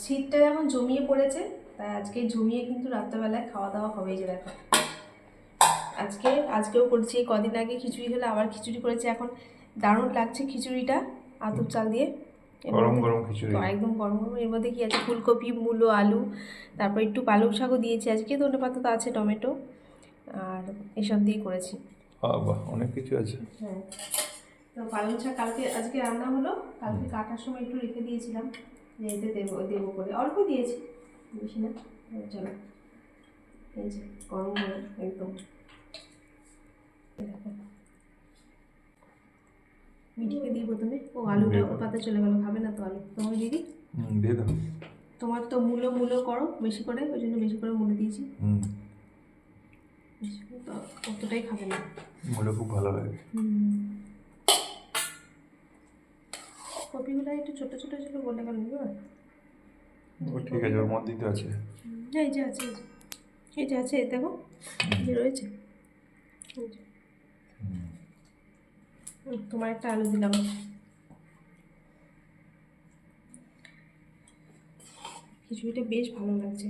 শীতটা যেমন জমিয়ে পড়েছে, তাই আজকে জমিয়ে কিন্তু রাত্রেবেলায় খাওয়া দাওয়া হবে। এই যে দেখো, আজকেও করছি, কদিন আগে খিচুড়ি হলে আবার খিচুড়ি করেছি। এখন দারুণ লাগছে খিচুড়িটা আতপ চাল দিয়ে, গরম গরম খিচুড়ি, একদম গরম গরম। এর মধ্যে কি আছে, ফুলকপি, মূলো, আলু, তারপর একটু পালং শাকও দিয়েছি আজকে, ধনেপাতা তো আছে, টমেটো, আর এসব দিয়ে করেছি। বাহ, অনেক কিছু আছে। হ্যাঁ, তো পালং শাক আজকে রান্না হলো। কালকে কাটার সময় একটু রেখে দিয়েছিলাম যে এতে দেবো করে, অল্প দিয়েছি, বেশি না। চলো, এই যে গরম গরম একদম। মিঠিকে দিই প্রথমে। ও আলুটা ওর পাতে চলে গেল, খাবে না তো আলু, তোমাকে দিদি দিয়ে দাও। তোমার তো মূলো করো বেশি করে, ওই জন্য বেশি করে মূলো দিয়েছি। অতটাই খাবে না, মূলো খুব ভালো লাগে। কপিগুলো একটু ছোট ছোট ছিল বলে গেল। ঠিক আছে, ওর মধ্যেই তো আছে। এই যে আছে, এই যে আছে, দেখো যে রয়েছে। তোমার একটা আলু দিলাম। খিচুড়িটা বেশ ভালো লাগছে।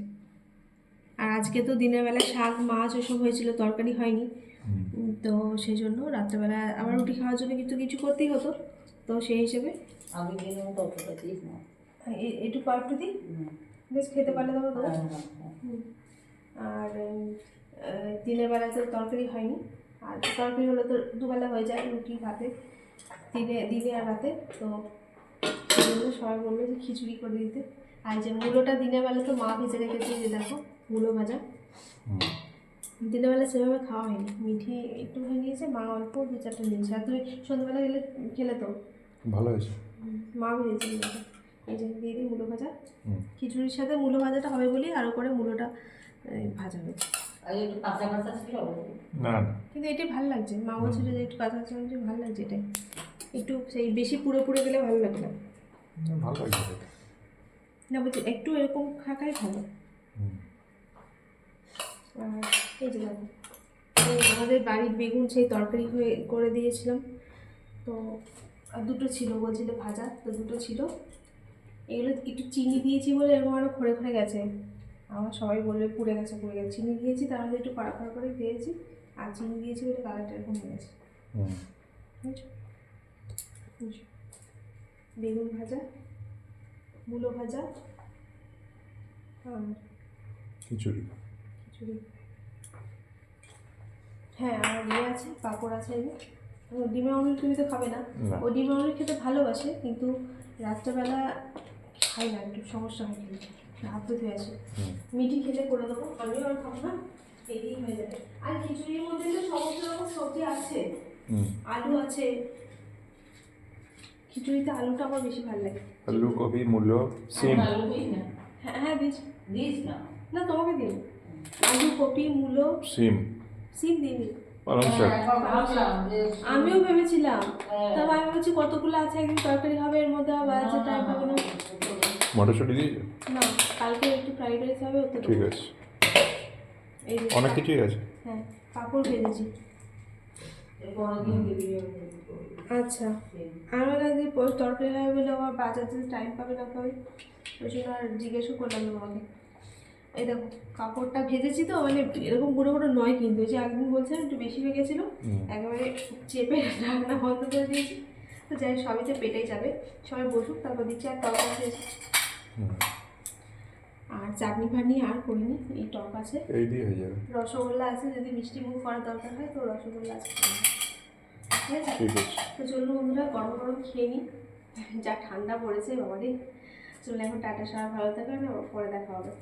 আর আজকে তো দিনের বেলা শাক মাছ ওসব হয়েছিল, তরকারি হয়নি, তো সেই জন্য রাত্রেবেলা আবার রুটি খাওয়ার জন্য কিন্তু কিছু করতেই হতো। তো সেই হিসেবে আমি দিনের মতো অতটা দিস না, একটু কয়েকটু দিই, বেশ খেতে পারলে দেবো তো। আর দিনের বেলা তো তরকারি হয়নি, আর তরকারি হলে তো দুবেলা হয়ে যায়, রুটি ভাতে, দিনে আর রাতে। তো সেই জন্য সবাই বললো যে খিচুড়ি করে দিতে। আর যে মূলোটা দিনের বেলা তো মা ভেজে রেখেছে, যে দেখো মূলো ভাজা। দিনের বেলা সেভাবে খাওয়া হয়নি, মিঠি একটুখানি নিয়েছে, মা অল্প 2-4টা নিয়েছে। আর তুমি সন্ধ্যাবেলা খেলে তো ভালো হয়েছে, মা ভেজেছে। এই যে দিয়ে দিই মূলো ভাজা। খিচুড়ির সাথে মূলো ভাজাটা হবে বলি আরও করে মূলোটা ভাজা হয়েছে। না কিন্তু এটাই ভালো লাগছে, মা বলছিল যে একটু কাঁচা কাঁচা ভালো লাগছে। এটাই একটু সেই বেশি পুরো পুরো গেলে ভালো লাগে না, ভালো লাগছে না বলছি একটু এরকম খাকাই ভালো। আর এই যে দেখো, আমাদের বাড়ির বেগুন সেই তরকারি করে দিয়েছিলাম, তো আর দুটো ছিল, বলছিল ভাজা, তো দুটো ছিল। এগুলো একটু চিনি দিয়েছি বলে এরকম আরও খড়ে খড়ে গেছে। আমার সবাই বলবে পুড়ে গেছে। চিনি দিয়েছি, তাহলে একটু কড়া কড়া করে খেয়েছি, আর চিনি দিয়েছি বলে কালারটা এরকম হয়ে গেছে। বেগুন ভাজা, মূলো ভাজা, আর খিচুড়ি। হ্যাঁ, আর আছে, পাঁপড় আছে। ডিমের অমলেট তুমি তো খাবে না, ও ডিমের অমলেট খেতে ভালোবাসে, কিন্তু রাত্রেবেলা খাই না, একটু সমস্যা হয় খেলে, হাত ধুতে আছে। মিঠি খেলে করে দেবো, আমিও আর খাবো না, এই হয়ে যাবে। আর খিচুড়ির মধ্যে তো সমস্ত রকম সবজি আছে, আলু আছে, খিচুড়িতে আলুটা আমার বেশি ভালো লাগে। আলু, কপি, মূলো, সিম। হ্যাঁ দিস না, না তোমাকে দিন। আলু, কপি, মূলো, সিম দিন। পালং শাক আমিও ভেবেছিলাম, তবে আমি বলছি কতগুলো আছে, একদিন তরকারি হবে, এর মধ্যে আবার আছে, টাইম পাবে না। মটরশুঁটি দিয়েছো? না, কালকে একটু ফ্রাইড রাইস হবে, ওতে ঠিক আছে, অনেক কিছুই আছে। হ্যাঁ, পাঁপড় ভেজেছি। আচ্ছা, আমার আজকে তরকারি হবে বলে আমার বাজার টাইম পাবে না, তবে ওই জন্য আর জিজ্ঞেসও করলাম তোমাকে। এই দেখো, কাপড়টা ভেজেছি তো, মানে এরকম গুঁড়ো গুঁড়ো নয়, কিন্তু যে একদিন বলছিলাম একটু বেশি হয়ে গেছিলো, একেবারে চেপে রান্না বন্ধ করে দিয়েছি। তো যাই, সবই তো পেটেই যাবে, সবাই বসুক, তারপর দিচ্ছি। আর তরকারি খেয়েছি, আর চাটনি ফাটনি আর করিনি, এই টক আছে, এই দিয়ে হয়ে যাবে। রসগোল্লা আছে, যদি মিষ্টি মুখ করার দরকার হয় তো রসগোল্লা আছে। ঠিক আছে, তো চলুন বন্ধুরা, গরম গরম খেয়ে নিই, যা ঠান্ডা পড়েছে বাবারে। চলুন এখন টাটা, সবাই ভালো থাকবেন, পরে দেখা হবে।